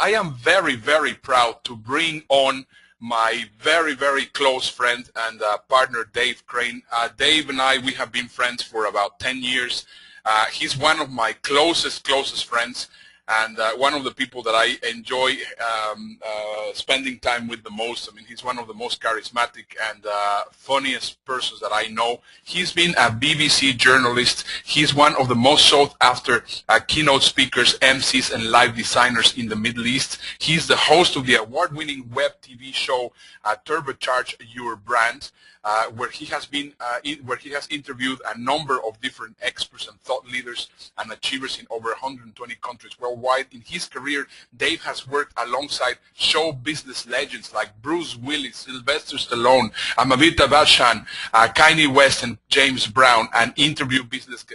I am very, very proud to bring on my very, very close friend and partner, Dave Crane. Dave and I, we have been friends for about 10 years. He's one of my closest friends, and one of the people that I enjoy spending time with the most. I mean, he's one of the most charismatic and funniest persons that I know. He's been a BBC journalist. He's one of the most sought after keynote speakers, MCs, and live designers in the Middle East. He's the host of the award-winning web TV show Turbocharge Your Brand, where he has interviewed a number of different experts and thought leaders and achievers in over 120 countries worldwide. In his career, Dave has worked alongside show business legends like Bruce Willis, Sylvester Stallone, Amavita Bachchan, Kanye West, and James Brown, and interviewed business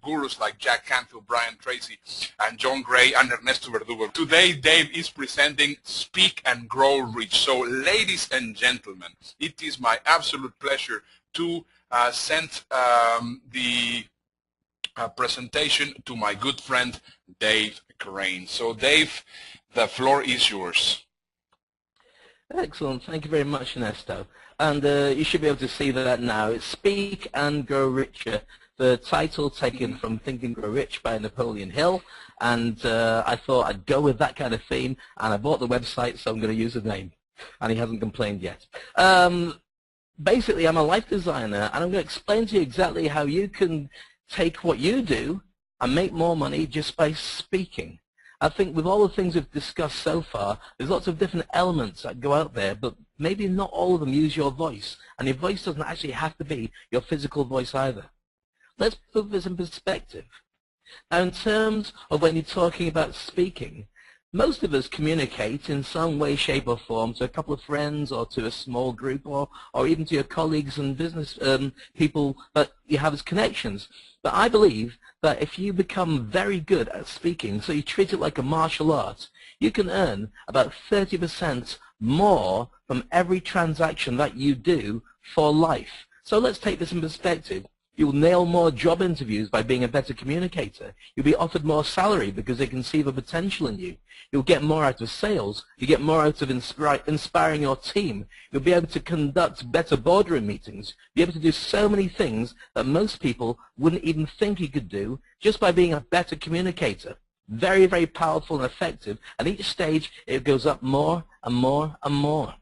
gurus like Jack Canfield, Brian Tracy, and John Gray, and Ernesto Verdugo. Today, Dave is presenting Speak and Grow Rich. So, ladies and gentlemen, it is my absolute pleasure to send the presentation to my good friend Dave Crane. So Dave, the floor is yours. Excellent. Thank you very much, Ernesto. And you should be able to see that now. It's Speak and Grow Richer, the title taken from Think and Grow Rich by Napoleon Hill. And I thought I'd go with that kind of theme, and I bought the website, so I'm going to use the name. And he hasn't complained yet. Basically, I'm a life designer, and I'm going to explain to you exactly how you can take what you do and make more money just by speaking. I think with all the things we've discussed so far, there's lots of different elements that go out there, but maybe not all of them use your voice. And your voice doesn't actually have to be your physical voice either. Let's put this in perspective. Now, in terms of when you're talking about speaking, most of us communicate in some way, shape, or form to a couple of friends or to a small group or even to your colleagues and business people that you have as connections. But I believe that if you become very good at speaking, so you treat it like a martial art, you can earn about 30% more from every transaction that you do for life. So let's take this in perspective. You'll nail more job interviews by being a better communicator. You'll be offered more salary because they can see the potential in you. You'll get more out of sales. You get more out of inspiring your team. You'll be able to conduct better boardroom meetings. You'll be able to do so many things that most people wouldn't even think you could do just by being a better communicator. Very, very powerful and effective. At each stage, it goes up more and more and more.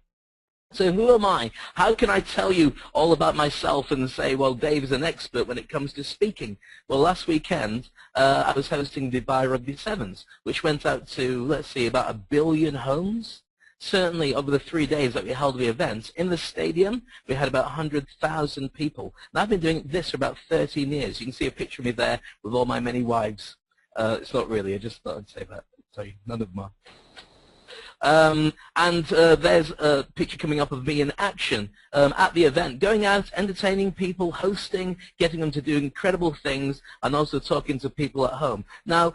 So who am I? How can I tell you all about myself and say, well, Dave is an expert when it comes to speaking? Well, last weekend, I was hosting Dubai Rugby Sevens, which went out to, let's see, about 1 billion homes. Certainly, over the 3 days that we held the event, in the stadium, we had about 100,000 people. And I've been doing this for about 13 years. You can see a picture of me there with all my many wives. It's not really, I just thought I'd say that. Sorry, none of them are. There's a picture coming up of me in action at the event, going out, entertaining people, hosting, getting them to do incredible things, and also talking to people at home. Now,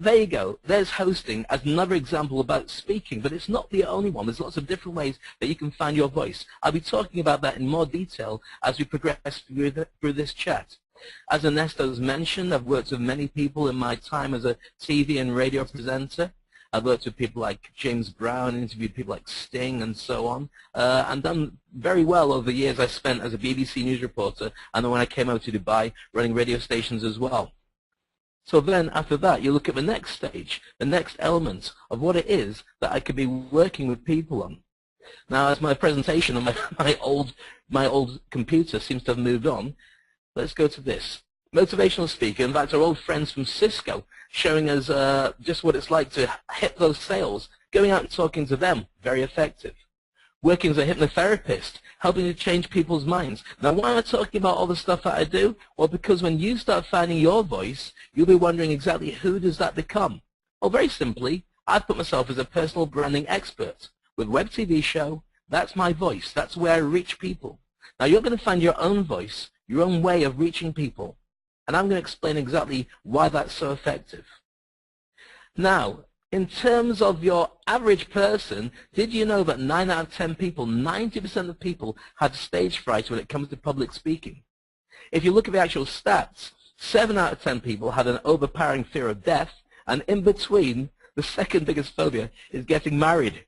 there you go. There's hosting as another example about speaking, but it's not the only one. There's lots of different ways that you can find your voice. I'll be talking about that in more detail as we progress through this chat. As Ernesto's mentioned, I've worked with many people in my time as a TV and radio presenter. I've worked with people like James Brown, interviewed people like Sting and so on, and done very well over the years I spent as a BBC News reporter, and then when I came out to Dubai, running radio stations as well. So then, after that, you look at the next stage, the next element of what it is that I could be working with people on. Now, as my presentation on my old computer seems to have moved on, let's go to this. Motivational speaker, in fact, our old friends from Cisco, showing us just what it's like to hit those sales, going out and talking to them, very effective. Working as a hypnotherapist, helping to change people's minds. Now, why am I talking about all the stuff that I do? Well, because when you start finding your voice, you'll be wondering exactly who does that become? Well, very simply, I've put myself as a personal branding expert. With Web TV Show, that's my voice. That's where I reach people. Now, you're going to find your own voice, your own way of reaching people. And I'm going to explain exactly why that's so effective. Now, in terms of your average person, did you know that 9 out of 10 people, 90% of people, have stage fright when it comes to public speaking? If you look at the actual stats, 7 out of 10 people had an overpowering fear of death, and in between, The second biggest phobia is getting married.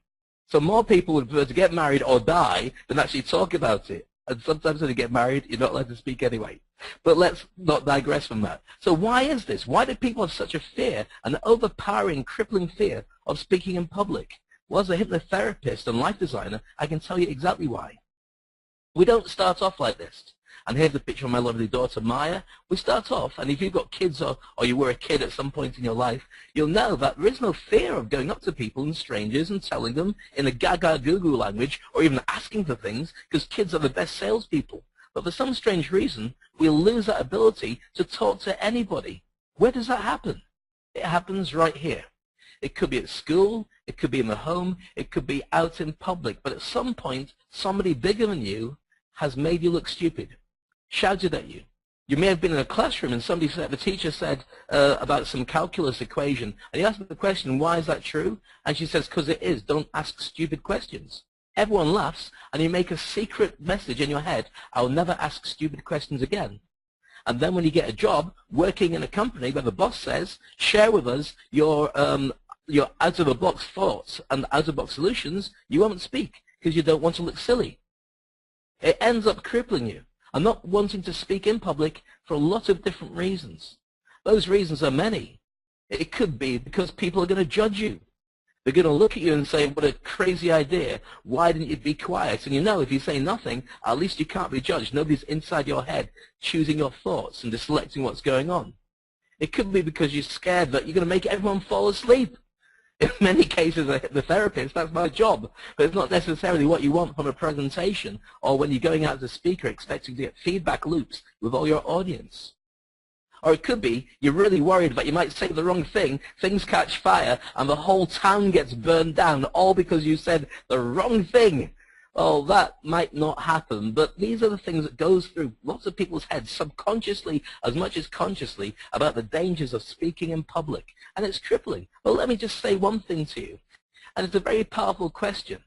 So more people would prefer to get married or die than actually talk about it. And sometimes when you get married, you're not allowed to speak anyway. But let's not digress from that. So why is this? Why do people have such a fear, an overpowering, crippling fear of speaking in public? Well, as a hypnotherapist and life designer, I can tell you exactly why. We don't start off like this. And here's the picture of my lovely daughter, Maya. We start off, and if you've got kids or you were a kid at some point in your life, you'll know that there is no fear of going up to people and strangers and telling them in a gaga-goo-goo language or even asking for things, because kids are the best salespeople. But for some strange reason, we'll lose that ability to talk to anybody. Where does that happen? It happens right here. It could be at school, it could be in the home, it could be out in public. But at some point, somebody bigger than you has made you look stupid, shouted at you. You may have been in a classroom and somebody said, the teacher said about some calculus equation, and you asked her the question, why is that true? And she says, because it is. Don't ask stupid questions. Everyone laughs, and you make a secret message in your head, I'll never ask stupid questions again. And then when you get a job working in a company where the boss says, share with us your out-of-the-box thoughts and out-of-the-box solutions, you won't speak because you don't want to look silly. It ends up crippling you and not wanting to speak in public for a lot of different reasons. Those reasons are many. It could be because people are going to judge you. They're going to look at you and say, what a crazy idea. Why didn't you be quiet? And you know, if you say nothing, at least you can't be judged. Nobody's inside your head choosing your thoughts and selecting what's going on. It could be because you're scared that you're going to make everyone fall asleep. In many cases, the therapist, that's my job. But it's not necessarily what you want from a presentation or when you're going out as a speaker expecting to get feedback loops with all your audience. Or it could be you're really worried that you might say the wrong thing, things catch fire, and the whole town gets burned down, all because you said the wrong thing. Well, that might not happen, but these are the things that goes through lots of people's heads subconsciously as much as consciously about the dangers of speaking in public. And it's crippling. Well, let me just say one thing to you, and it's a very powerful question.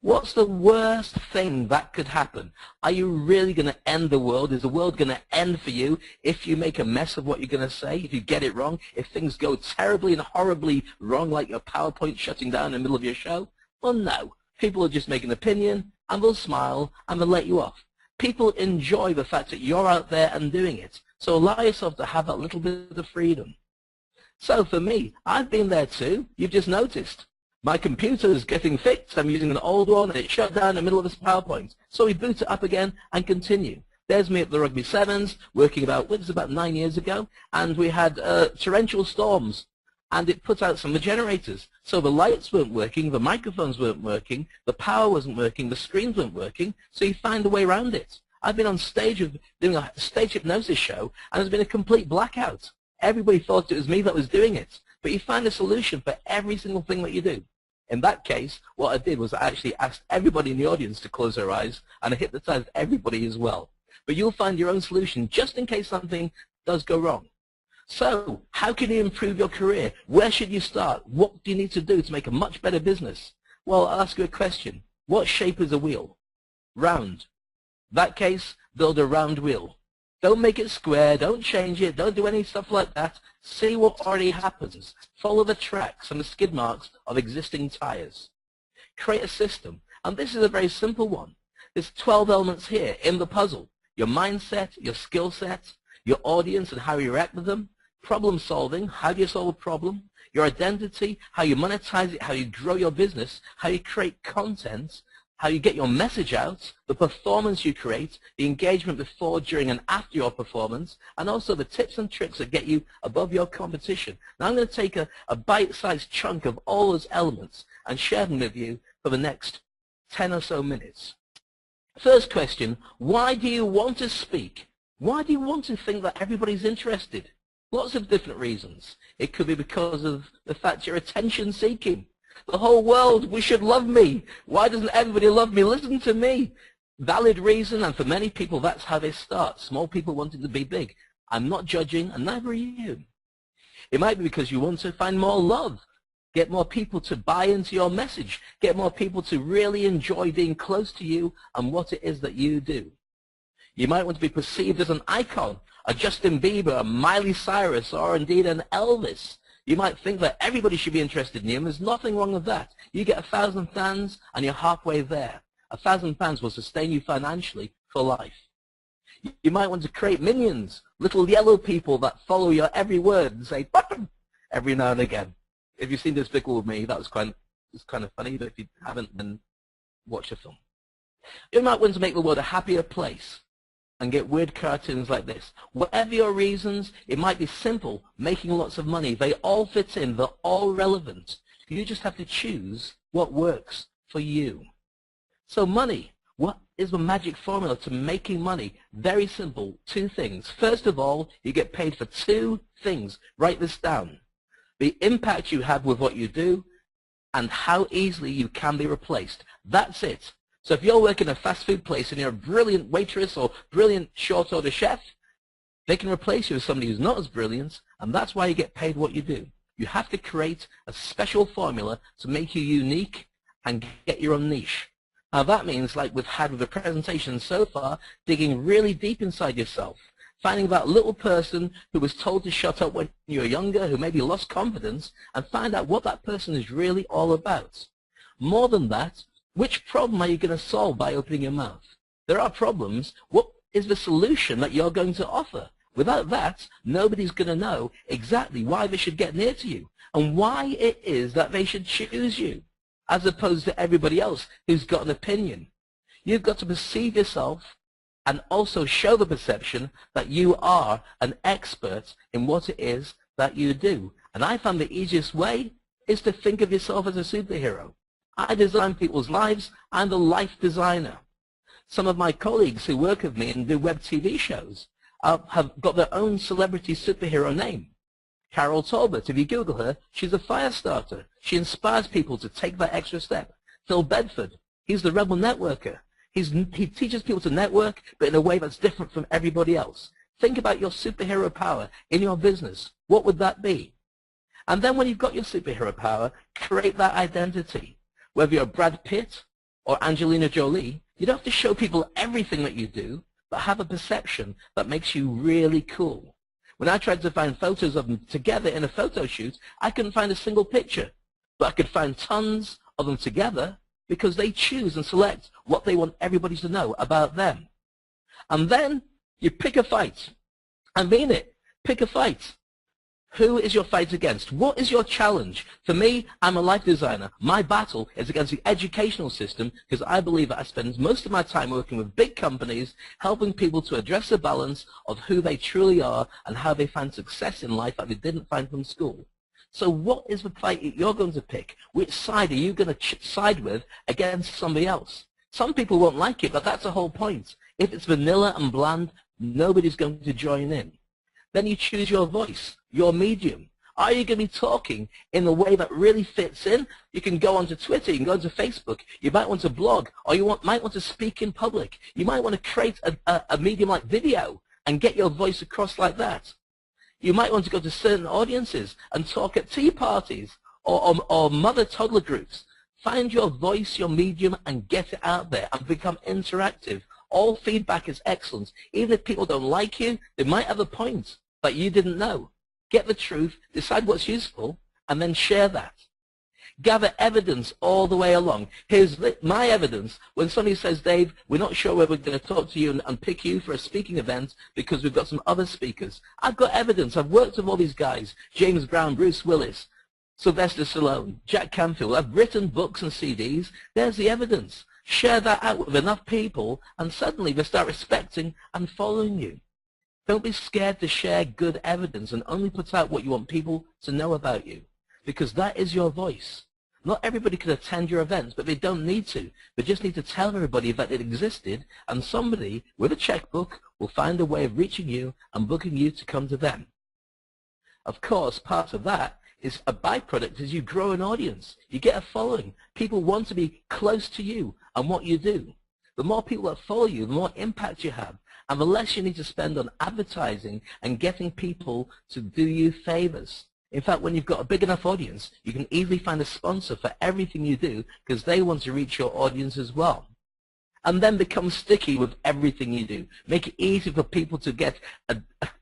What's the worst thing that could happen? Are you really going to end the world? Is the world going to end for you if you make a mess of what you're going to say, if you get it wrong, if things go terribly and horribly wrong, like your PowerPoint shutting down in the middle of your show? Well, no. People will just make an opinion, and they'll smile, and they'll let you off. People enjoy the fact that you're out there and doing it. So allow yourself to have that little bit of freedom. So for me, I've been there too. You've just noticed. My computer is getting fixed. I'm using an old one, and it shut down in the middle of this PowerPoint. So we boot it up again and continue. There's me at the Rugby Sevens, working about 9 years ago, and we had torrential storms, and it put out some of the generators. So the lights weren't working, the microphones weren't working, the power wasn't working, the screens weren't working, so you find a way around it. I've been on stage doing a stage hypnosis show, and there's been a complete blackout. Everybody thought it was me that was doing it, but you find a solution for every single thing that you do. In that case, what I did was I actually asked everybody in the audience to close their eyes, and I hypnotized everybody as well. But you'll find your own solution just in case something does go wrong. So, how can you improve your career? Where should you start? What do you need to do to make a much better business? Well, I'll ask you a question. What shape is a wheel? Round. In that case, build a round wheel. Don't make it square, don't change it, don't do any stuff like that. See what already happens. Follow the tracks and the skid marks of existing tires. Create a system, and this is a very simple one. There's 12 elements here in the puzzle. Your mindset, your skill set, your audience and how you react with them, problem solving, how do you solve a problem, your identity, how you monetize it, how you grow your business, how you create content, how you get your message out, the performance you create, the engagement before, during, and after your performance, and also the tips and tricks that get you above your competition. Now I'm going to take a bite-sized chunk of all those elements and share them with you for the next 10 or so minutes. First question, why do you want to speak? Why do you want to think that everybody's interested? Lots of different reasons. It could be because of the fact you're attention-seeking. The whole world, we should love me. Why doesn't everybody love me? Listen to me. Valid reason, and for many people, that's how they start. Small people wanting to be big. I'm not judging, and neither are you. It might be because you want to find more love, get more people to buy into your message, get more people to really enjoy being close to you and what it is that you do. You might want to be perceived as an icon, a Justin Bieber, a Miley Cyrus, or indeed an Elvis. You might think that everybody should be interested in you, and there's nothing wrong with that. You get 1,000 fans, and you're halfway there. 1,000 fans will sustain you financially for life. You might want to create minions, little yellow people that follow your every word and say, button, every now and again. If you've seen Despicable Me, that was kind of funny, but if you haven't, then watch the film. You might want to make the world a happier place and get weird cartoons like this. Whatever your reasons, it might be simple, making lots of money. They all fit in. They're all relevant. You just have to choose what works for you. So money. What is the magic formula to making money? Very simple. 2 things. First of all, you get paid for 2 things. Write this down. The impact you have with what you do and how easily you can be replaced. That's it. So if you're working a fast food place and you're a brilliant waitress or brilliant short order chef, they can replace you with somebody who's not as brilliant, and that's why you get paid what you do. You have to create a special formula to make you unique and get your own niche. Now that means, like we've had with the presentation so far, digging really deep inside yourself, finding that little person who was told to shut up when you were younger, who maybe lost confidence, and find out what that person is really all about. More than that, which problem are you going to solve by opening your mouth? There are problems. What is the solution that you're going to offer? Without that, nobody's going to know exactly why they should get near to you and why it is that they should choose you, as opposed to everybody else who's got an opinion. You've got to perceive yourself and also show the perception that you are an expert in what it is that you do. And I found the easiest way is to think of yourself as a superhero. I design people's lives. I'm the life designer. Some of my colleagues who work with me and do web TV shows have got their own celebrity superhero name. Carol Talbot, if you Google her, she's a fire starter. She inspires people to take that extra step. Phil Bedford, he's the rebel networker. He teaches people to network, but in a way that's different from everybody else. Think about your superhero power in your business. What would that be? And then when you've got your superhero power, create that identity. Whether you're Brad Pitt or Angelina Jolie, you don't have to show people everything that you do, but have a perception that makes you really cool. When I tried to find photos of them together in a photo shoot, I couldn't find a single picture, but I could find tons of them together because they choose and select what they want everybody to know about them. And then you pick a fight. I mean it. Pick a fight. Who is your fight against? What is your challenge? For me, I'm a life designer. My battle is against the educational system because I believe that I spend most of my time working with big companies, helping people to address the balance of who they truly are and how they find success in life that they didn't find from school. So what is the fight you're going to pick? Which side are you going to side with against somebody else? Some people won't like it, but that's the whole point. If it's vanilla and bland, nobody's going to join in. Then you choose your voice, your medium. Are you going to be talking in a way that really fits in? You can go onto Twitter, you can go onto Facebook, you might want to blog, or you might want to speak in public. You might want to create a medium like video and get your voice across like that. You might want to go to certain audiences and talk at tea parties or mother-toddler groups. Find your voice, your medium, and get it out there and become interactive. All feedback is excellent. Even if people don't like you, they might have a point that you didn't know. Get the truth, decide what's useful, and then share that. Gather evidence all the way along. Here's my evidence. When somebody says, Dave, we're not sure whether we're going to talk to you and pick you for a speaking event because we've got some other speakers. I've got evidence. I've worked with all these guys, James Brown, Bruce Willis, Sylvester Stallone, Jack Canfield. I've written books and CDs. There's the evidence. Share that out with enough people, and suddenly they start respecting and following you. Don't be scared to share good evidence and only put out what you want people to know about you, because that is your voice. Not everybody can attend your events, but they don't need to. They just need to tell everybody that it existed, and somebody with a checkbook will find a way of reaching you and booking you to come to them. Of course, part of that is a byproduct as you grow an audience. You get a following. People want to be close to you and what you do. The more people that follow you, the more impact you have, and the less you need to spend on advertising and getting people to do you favors. In fact, when you've got a big enough audience, you can easily find a sponsor for everything you do because they want to reach your audience as well. And then become sticky with everything you do. Make it easy for people to get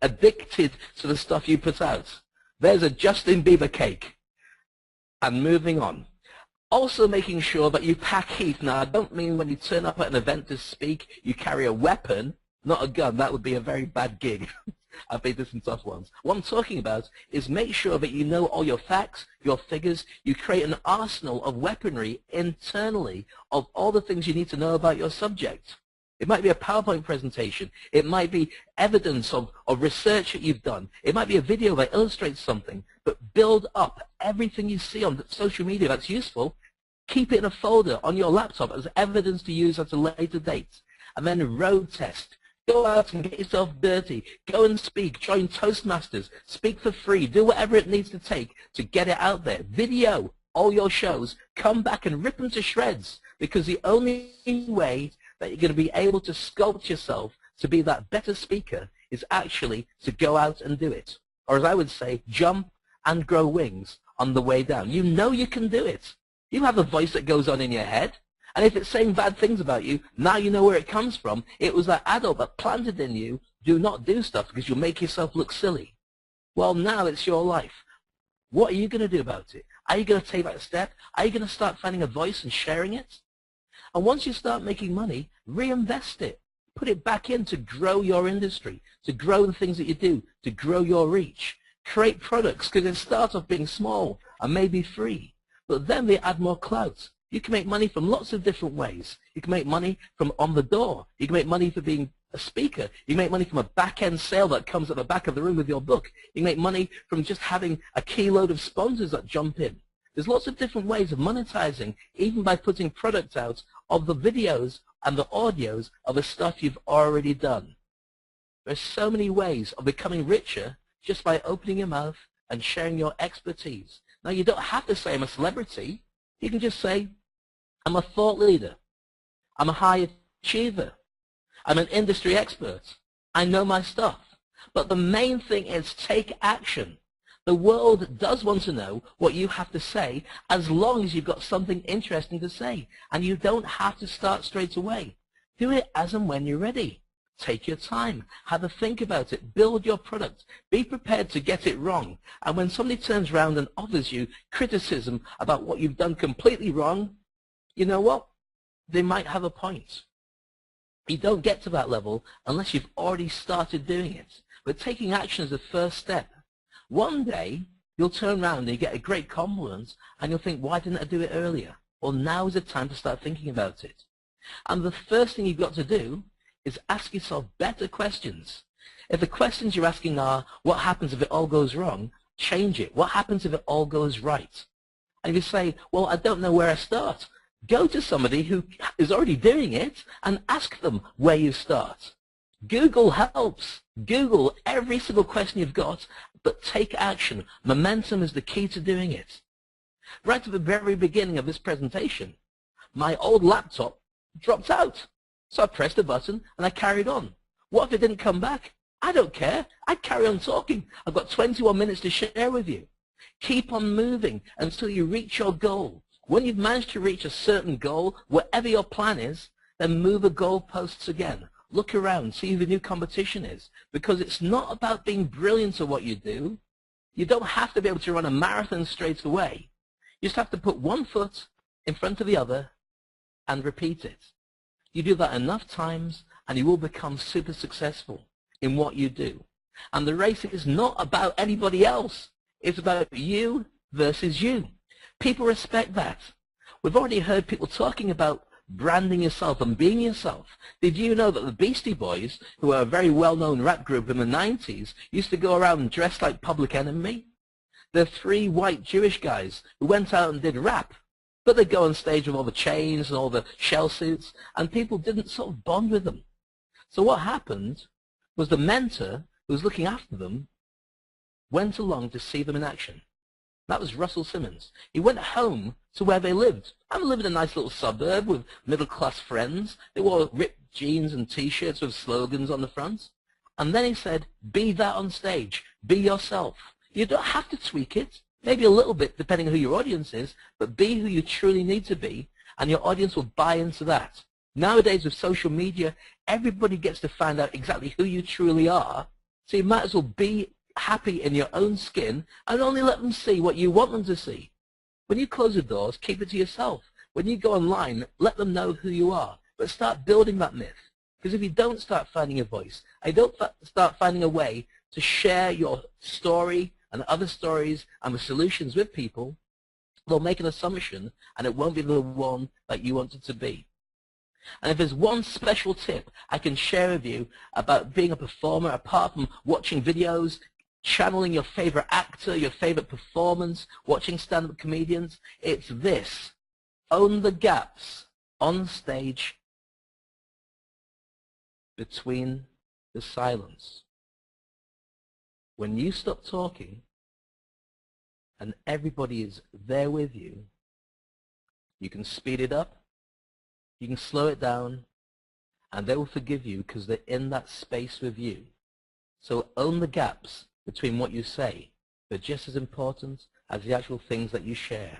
addicted to the stuff you put out. There's a Justin Bieber cake. And moving on. Also making sure that you pack heat. Now, I don't mean when you turn up at an event to speak, you carry a weapon, not a gun. That would be a very bad gig. I've been to some tough ones. What I'm talking about is make sure that you know all your facts, your figures. You create an arsenal of weaponry internally of all the things you need to know about your subject. It might be a PowerPoint presentation. It might be evidence of research that you've done. It might be a video that illustrates something. But build up everything you see on social media that's useful. Keep it in a folder on your laptop as evidence to use at a later date. And then road test. Go out and get yourself dirty. Go and speak. Join Toastmasters. Speak for free. Do whatever it needs to take to get it out there. Video all your shows. Come back and rip them to shreds. Because the only way that you're going to be able to sculpt yourself to be that better speaker is actually to go out and do it. Or as I would say, jump and grow wings on the way down. You know you can do it. You have a voice that goes on in your head. And if it's saying bad things about you, now you know where it comes from. It was that adult that planted in you, do not do stuff because you'll make yourself look silly. Well, now it's your life. What are you going to do about it? Are you going to take that step? Are you going to start finding a voice and sharing it? And once you start making money, reinvest it. Put it back in to grow your industry, to grow the things that you do, to grow your reach. Create products because they start off being small and maybe free, but then they add more clout. You can make money from lots of different ways. You can make money from on the door. You can make money for being a speaker. You can make money from a back-end sale that comes at the back of the room with your book. You can make money from just having a key load of sponsors that jump in. There's lots of different ways of monetizing, even by putting products out of the videos and the audios of the stuff you've already done. There's so many ways of becoming richer just by opening your mouth and sharing your expertise. Now, you don't have to say I'm a celebrity. You can just say, I'm a thought leader. I'm a high achiever. I'm an industry expert. I know my stuff. But the main thing is take action. The world does want to know what you have to say as long as you've got something interesting to say. And you don't have to start straight away. Do it as and when you're ready. Take your time. Have a think about it. Build your product. Be prepared to get it wrong. And when somebody turns around and offers you criticism about what you've done completely wrong, you know what? They might have a point. You don't get to that level unless you've already started doing it. But taking action is the first step. One day, you'll turn around and you get a great compliment, and you'll think, why didn't I do it earlier? Well, now is the time to start thinking about it. And the first thing you've got to do is ask yourself better questions. If the questions you're asking are, what happens if it all goes wrong? Change it. What happens if it all goes right? And if you say, well, I don't know where I start, go to somebody who is already doing it and ask them where you start. Google helps. Google every single question you've got, but take action. Momentum is the key to doing it. Right at the very beginning of this presentation, my old laptop dropped out. So I pressed a button and I carried on. What if it didn't come back? I don't care. I'd carry on talking. I've got 21 minutes to share with you. Keep on moving until you reach your goal. When you've managed to reach a certain goal, whatever your plan is, then move the goalposts again. Look around, see who the new competition is. Because it's not about being brilliant at what you do. You don't have to be able to run a marathon straight away. You just have to put one foot in front of the other and repeat it. You do that enough times and you will become super successful in what you do. And the race is not about anybody else. It's about you versus you. People respect that. We've already heard people talking about branding yourself and being yourself. Did you know that the Beastie Boys, who are a very well-known rap group in the 90s, used to go around dressed like Public Enemy? They're three white Jewish guys who went out and did rap. But they'd go on stage with all the chains and all the shell suits, and people didn't sort of bond with them. So what happened was the mentor who was looking after them went along to see them in action. That was Russell Simmons. He went home to where they lived. I lived in a nice little suburb with middle-class friends. They wore ripped jeans and T-shirts with slogans on the front. And then he said, be that on stage. Be yourself. You don't have to tweak it. Maybe a little bit, depending on who your audience is, but be who you truly need to be, and your audience will buy into that. Nowadays, with social media, everybody gets to find out exactly who you truly are, so you might as well be happy in your own skin and only let them see what you want them to see. When you close the doors, keep it to yourself. When you go online, let them know who you are, but start building that myth. Because if you don't start finding a voice, I don't start finding a way to share your story and other stories and the solutions with people, they'll make an assumption and it won't be the one that you want it to be. And if there's one special tip I can share with you about being a performer, apart from watching videos, channeling your favorite actor, your favorite performance, watching stand-up comedians, it's this. Own the gaps on stage between the silence. When you stop talking and everybody is there with you, you can speed it up, you can slow it down, and they will forgive you because they're in that space with you. So own the gaps between what you say. They're just as important as the actual things that you share.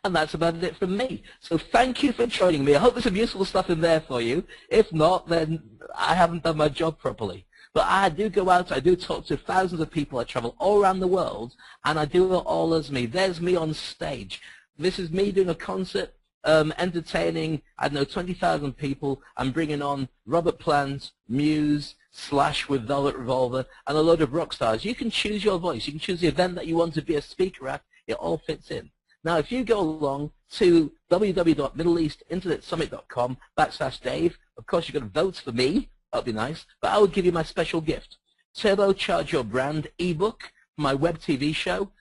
And that's about it from me. So thank you for joining me. I hope there's some useful stuff in there for you. If not, then I haven't done my job properly. But I do go out, I do talk to thousands of people. I travel all around the world, and I do it all as me. There's me on stage. This is me doing a concert, entertaining, I don't know, 20,000 people. I'm bringing on Robert Plant, Muse, Slash with Velvet Revolver, and a load of rock stars. You can choose your voice. You can choose the event that you want to be a speaker at. It all fits in. Now, if you go along to www.middleeastinternetsummit.com/Dave, of course, you're going to vote for me. That'd be nice. But I will give you my special gift. Turbocharge Your Brand ebook, my web TV show.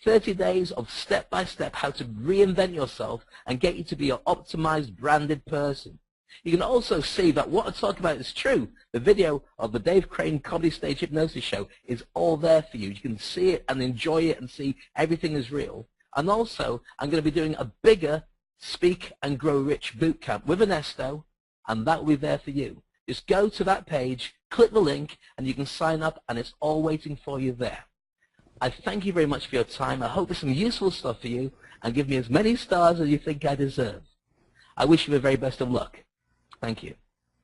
30 days of step-by-step how to reinvent yourself and get you to be an optimized, branded person. You can also see that what I talk about is true. The video of the Dave Crane Comedy Stage Hypnosis Show is all there for you. You can see it and enjoy it and see everything is real. And also, I'm going to be doing a bigger Speak and Grow Rich bootcamp with Ernesto, and that will be there for you. Just go to that page, click the link, and you can sign up, and it's all waiting for you there. I thank you very much for your time. I hope there's some useful stuff for you, and give me as many stars as you think I deserve. I wish you the very best of luck. Thank you.